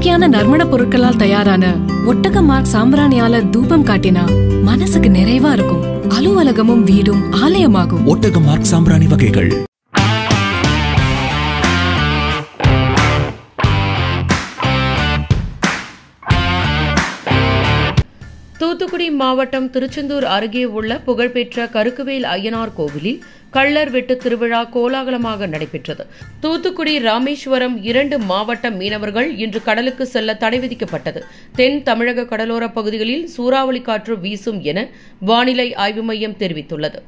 இயற்கையான நறுமண பொருட்களால் தயாரான ஒட்டக மார்க் சாம்பிராணியால தூபம் காட்டினா மனசுக்கு நிறைவா இருக்கும். அலுவலகமும் வீடும் ஆலயமாகும். ஒட்டக மார்க் சாம்பிராணி வகைகள். தூத்துக்குடி மாவட்டம் திருச்செந்தூர் அருகே உள்ள புகழ்பெற்ற கருக்குவேல் ஐயனார் கோவிலில் கள்ளர் வெட்டு திருவிழா கோலாகலமாக நடைபெற்றது. தூத்துக்குடி ராமேஸ்வரம் 2 மாவட்ட மீனவர்கள் இன்று கடலுக்கு செல்ல தடை விதிக்கப்பட்டது. தென் தமிழக கடலோர பகுதிகளில் சூறாவளி காற்று வீசும் என வானிலை ஆய்வு மையம் தெரிவித்துள்ளது.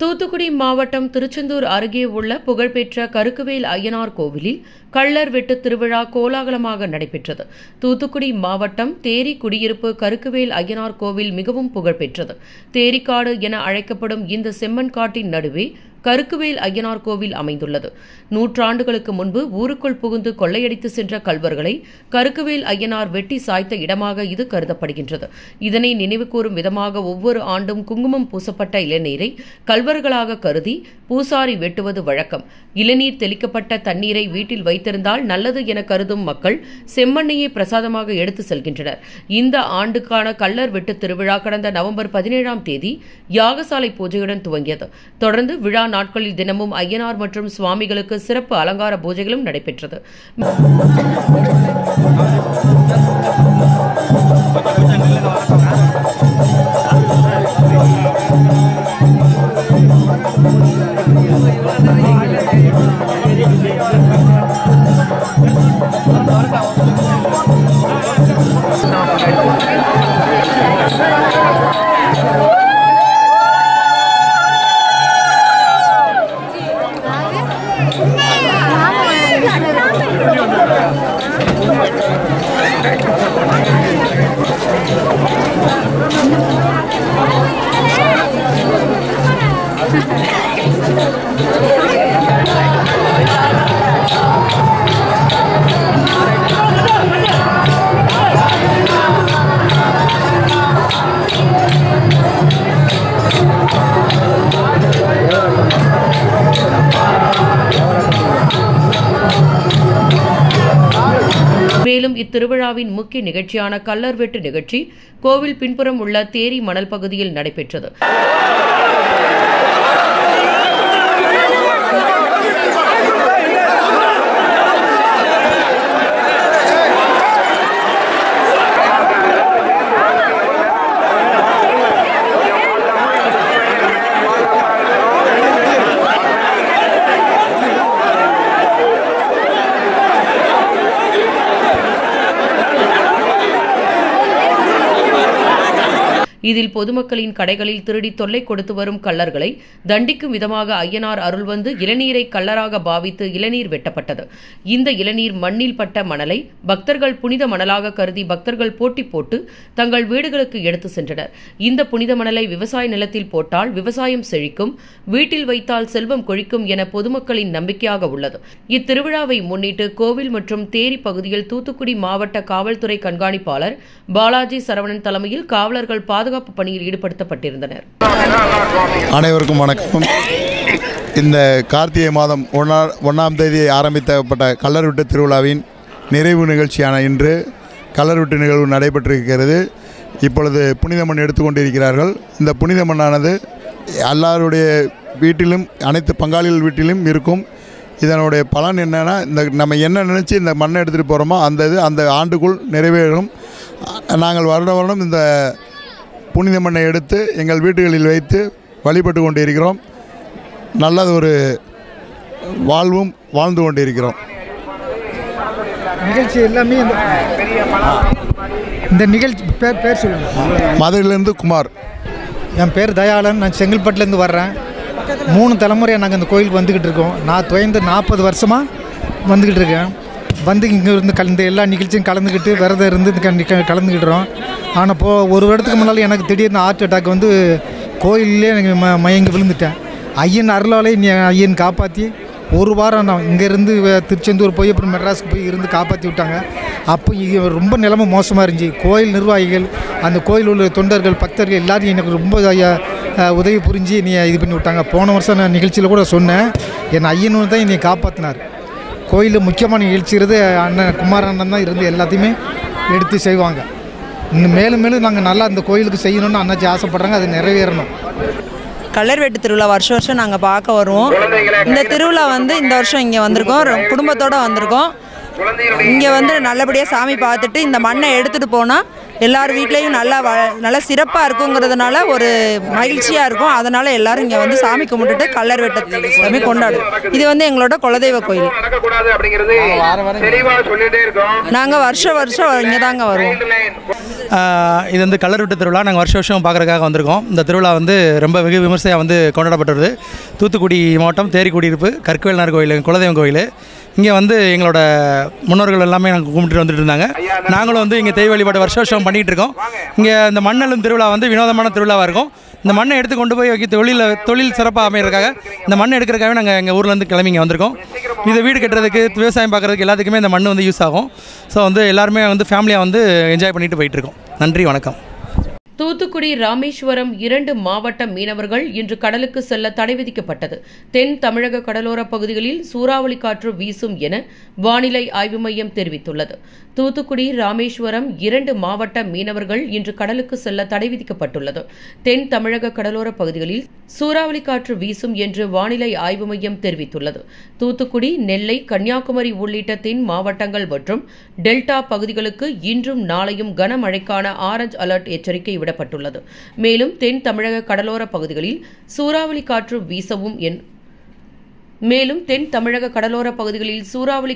தூத்துக்குடி மாவட்டம் திருச்செந்தூர் அருகே உள்ள புகழ்பெற்ற கருக்குவேல் ஐயனார் கோவிலில் கள்ளர் வெட்டு திருவிழா கோலாகலமாக நடைபெற்றது. தூத்துக்குடி மாவட்டம் தேரி குடியிருப்பு கருக்குவேல் ஐயனார் கோவில் மிகவும் புகழ்பெற்றது. தேரிக்காடு என அழைக்கப்படும் இந்த செம்மண் காட்டின் நடுவே கருக்குவேல் ஐயனார் கோவில் அமைந்துள்ளது. 100 ஆண்டுகளுக்கு முன்பு ஊருக்குள் புகுந்து கொள்ளையடித்து சென்ற கள்வர்களை கருக்குவேல் ஐயனார் வெட்டி சாய்த்த இடமாக இது கருதப்படுகின்றது. இதனை நினைவுகூரும் விதமாக ஒவ்வொரு ஆண்டும் குங்குமம் பூசப்பட்ட இளநீரை கள்வர்களாக கருதி பூசாரி வெட்டுவது வழக்கம். இளநீர் தெளிக்கப்பட்ட தண்ணீரை வீட்டில் வைத்திருந்தால் நல்லது என கருதும் மக்கள் செம்மண்ணையே பிரசாதமாக எடுத்து செல்கின்றனர். இந்த ஆண்டுக்கான கள்ளர் வெட்டு திருவிழா கடந்த நவம்பர் 17ஆம் தேதி யாகசாலை பூஜையுடன் துவங்கியது. தொடர்ந்து விழா நாட்களில் தினமும் ஐயனார் மற்றும் சுவாமிகளுக்கு சிறப்பு அலங்கார பூஜைகளும் நடைபெற்றது. மேலும் இத்திருவிழாவின் முக்கிய நிகழ்ச்சியான கள்ளர் வெட்டு நிகழ்ச்சி கோவில் பின்புறம் உள்ள தேரி மணல் பகுதியில் நடைபெற்றது. இதில் பொதுமக்களின் கடைகளில் திருடி தொல்லை கொடுத்து வரும் கள்ளர்களை தண்டிக்கும் விதமாக ஐயனார் அருள் வந்து இளநீரை கள்ளராக பாவித்து இளநீர் வெட்டப்பட்டது. இந்த இளநீர் மண்ணில் பட்ட மணலை பக்தர்கள் புனித மணலாக கருதி பக்தர்கள் போட்டி போட்டு தங்கள் வீடுகளுக்கு எடுத்து சென்றனர். இந்த புனித மணலை விவசாய நிலத்தில் போட்டால் விவசாயம் செழிக்கும், வீட்டில் வைத்தால் செல்வம் கொழிக்கும் என பொதுமக்களின் நம்பிக்கையாக உள்ளது. இத்திருவிழாவை முன்னிட்டு கோவில் மற்றும் தேரி பகுதியில் தூத்துக்குடி மாவட்ட காவல்துறை கண்காணிப்பாளர் பாலாஜி சரவணன் தலைமையில் காவலர்கள் பாதுகாப்பு பணியில் ஈடுபடுத்தப்பட்டிருந்தனர். அனைவருக்கும் வணக்கம். இந்த கார்த்திகை மாதம் 1ஆம் தேதி ஆரம்பிக்கப்பட்ட கள்ளர் வெட்டு திருவிழாவின் நிறைவு நிகழ்ச்சியான இன்று கள்ளர் வெட்டு நிகழ்வு நடைபெற்றிருக்கிறது. இப்பொழுது புனித மண் எடுத்துக்கொண்டிருக்கிறார்கள். இந்த புனித மண்ணானது எல்லாருடைய வீட்டிலும் அனைத்து பங்காளிகள் வீட்டிலும் இருக்கும். இதனுடைய பலன் என்னென்னா, நம்ம என்ன நினச்சி இந்த மண்ணை எடுத்துகிட்டு போகிறோமோ அந்த ஆண்டுக்குள் நிறைவேறும். நாங்கள் வருடம் இந்த புனித மண்ணை எடுத்து எங்கள் வீடுகளில் வைத்து வழிபட்டு கொண்டிருக்கிறோம். நல்லது ஒரு வாழ்ந்து கொண்டிருக்கிறோம். நிகழ்ச்சி எல்லாமே இந்த நிகழ்ச்சி பேர் சொல்லுங்கள். மதுரையிலேருந்து குமார். என் பேர் தயாளன். நான் செங்கல்பட்டுலேருந்து வர்றேன். 3 தலைமுறையாக நாங்கள் இந்த கோயிலுக்கு வந்துக்கிட்டு இருக்கோம். நான் துவந்து 40 வருஷமாக வந்துக்கிட்டு இருக்கேன். வந்து இங்கே இருந்து எல்லா நிகழ்ச்சியும் கலந்துக்கிட்டு விரதம் இருந்து கலந்துக்கிட்டுறோம். ஆனால் ஒரு வருடத்துக்கு முன்னால் எனக்கு திடீர்னு ஹார்ட் அட்டாக் வந்து கோயிலே எனக்கு மயங்கி விழுந்துட்டேன். ஐயன் அருளாலே ஐயன் காப்பாற்றி ஒரு வாரம் நான் இங்கேருந்து திருச்செந்தூர் போய் அப்புறம் மெட்ராஸுக்கு போய் இருந்து காப்பாற்றி விட்டாங்க. அப்போ ரொம்ப நிலைமை மோசமாக இருந்துச்சு. கோயில் நிர்வாகிகள், அந்த கோயில் உள்ள தொண்டர்கள், பக்தர்கள் எல்லோரும் எனக்கு ரொம்ப உதவி புரிஞ்சு இது பண்ணி விட்டாங்க. போன வருஷம் நான் நிகழ்ச்சியில் கூட சொன்னேன், என் ஐயனு தான் என்னை காப்பாற்றினார். கோயில் முக்கியமான நிகழ்ச்சிங்கிறது அண்ணன் குமார் அண்ணன் தான் இருந்து எல்லாத்தையுமே எடுத்து செய்வாங்க. இன்னும் மேலும் மேலும் நாங்கள் நல்லா இந்த கோயிலுக்கு செய்யணும்னு அண்ணாச்சி ஆசைப்பட்றாங்க, அது நிறைவேறணும். கல்லர் வெட்டு திருவிழா வருஷம் வருஷம் நாங்கள் பார்க்க வருவோம். இந்த திருவிழா இந்த வருஷம் இங்கே வந்திருக்கோம், குடும்பத்தோடு வந்திருக்கோம். இங்கே நல்லபடியாக சாமி பார்த்துட்டு இந்த மண்ணை எடுத்துகிட்டு போனால் எல்லார் வீட்லேயும் நல்லா சிறப்பாக இருக்குங்கிறதுனால ஒரு மகிழ்ச்சியாக இருக்கும். அதனால் எல்லோரும் இங்கே சாமி கும்பிட்டுட்டு கல்லர் வெட்ட சாமி கொண்டாடுவோம். இது எங்களோட குலதெய்வ கோயில். நாங்கள் வருஷம் இங்கே தாங்க வருவோம். இது கல்லர் வெட்டு திருவிழா நாங்கள் வருஷம் பார்க்குறதுக்காக வந்திருக்கோம். இந்த திருவிழா ரொம்ப வெகு விமர்சையாக கொண்டாடப்பட்டுள்ளது. தூத்துக்குடி மாவட்டம் தேரிக்குடியிருப்பு கற்கவேல்நார் கோயில் குலதெய்வம் கோயில். இங்கே எங்களோட முன்னோர்கள் எல்லாமே நாங்கள் கும்பிட்டு வந்துட்டு இருந்தாங்க. நாங்களும் இங்கே தெய்வ வழிபாடு வருஷம் பண்ணிகிட்டு இருக்கோம். இங்கே இந்த மண்ணலும் திருவிழா வினோதமான திருவிழாவாக இருக்கும். இந்த மண்ணை எடுத்து கொண்டு போய் தொழில் சிறப்பாக அமைகிறதுக்காக இந்த மண்ணை எடுக்கிறதுக்காகவே நாங்கள் எங்கள் ஊர்லேருந்து கிளம்பி இங்கே வந்திருக்கோம். இதை வீடு கட்டுறதுக்கு விவசாயம் பார்க்குறதுக்கு எல்லாத்துக்குமே இந்த மண் யூஸ் ஆகும். ஸோ எல்லாருமே ஃபேமிலியாக என்ஜாய் பண்ணிட்டு போயிட்டுருக்கோம். நன்றி, வணக்கம். தூத்துக்குடி ராமேஸ்வரம் 2 மாவட்ட மீனவர்கள் இன்று கடலுக்கு செல்ல தடை விதிக்கப்பட்டது. தென் தமிழக கடலோர பகுதிகளில் சூறாவளி காற்று வீசும் என வானிலை ஆய்வு மையம் தெரிவித்துள்ளது. தூத்துக்குடி ராமேஸ்வரம் 2 மாவட்ட மீனவர்கள் இன்று கடலுக்கு செல்ல தடை விதிக்கப்பட்டுள்ளது. தென் தமிழக கடலோர பகுதிகளில் சூறாவளி காற்று வீசும் என்று வானிலை ஆய்வு மையம் தெரிவித்துள்ளது. தூத்துக்குடி, நெல்லை, கன்னியாகுமரி உள்ளிட்ட தென் மாவட்டங்கள் மற்றும் டெல்டா பகுதிகளுக்கு இன்றும் நாளையும் கனமழைக்கான ஆரஞ்ச் அலர்ட் எச்சரிக்கை விடப்பட்டுள்ளது. மேலும் தென் தமிழக கடலோர பகுதிகளில் சூறாவளி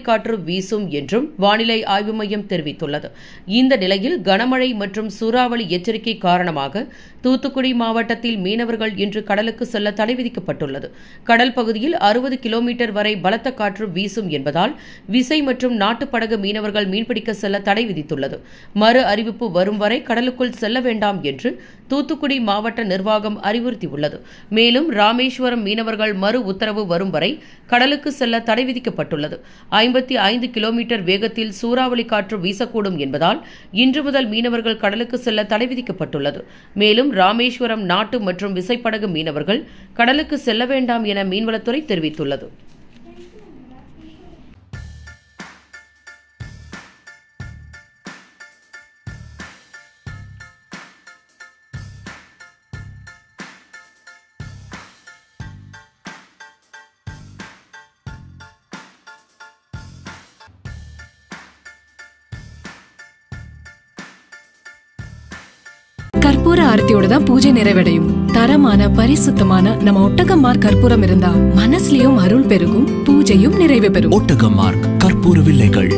காற்று வீசும் என்றும் வானிலை ஆய்வு மையம் தெரிவித்துள்ளது. இந்த நிலையில் கனமழை மற்றும் சூறாவளி எச்சரிக்கை காரணமாக தூத்துக்குடி மாவட்டத்தில் மீனவர்கள் இன்று கடலுக்கு செல்ல தடை விதிக்கப்பட்டுள்ளது. கடல் பகுதியில் 60 கிலோமீட்டர் வரை பலத்த காற்று வீசும் என்பதால் விசை மற்றும் நாட்டுப்படகு மீனவர்கள் மீன்பிடிக்க செல்ல தடை விதித்துள்ளது. மறு அறிவிப்பு வரும் வரை கடலுக்குள் செல்ல வேண்டாம் என்று தூத்துக்குடி மாவட்ட நிர்வாகம் அறிவுறுத்தியுள்ளது. மேலும் ராமேஸ்வரம் மீனவர்கள் மறு உத்தரவு வரும் வரை கடலுக்கு செல்ல தடை விதிக்கப்பட்டுள்ளது. 55 கிலோமீட்டர் வேகத்தில் சூறாவளி காற்று வீசக்கூடும் என்பதால் இன்று முதல் மீனவர்கள் கடலுக்கு செல்ல தடை விதிக்கப்பட்டுள்ளது. மேலும் ராமேஸ்வரம் நாட்டு மற்றும் விசைப்படகு மீனவர்கள் கடலுக்கு செல்ல வேண்டாம் என மீன்வளத்துறை தெரிவித்துள்ளது. கற்பூர ஆரத்தியோட தான் பூஜை நிறைவடையும். தரமான பரிசுத்தமான நம்ம ஒட்டகமார் கற்பூரம் இருந்தா மனசுலயும் அருள் பெருகும், பூஜையும் நிறைவு பெறும். ஒட்டகமார் கற்பூர வில்லைகள்.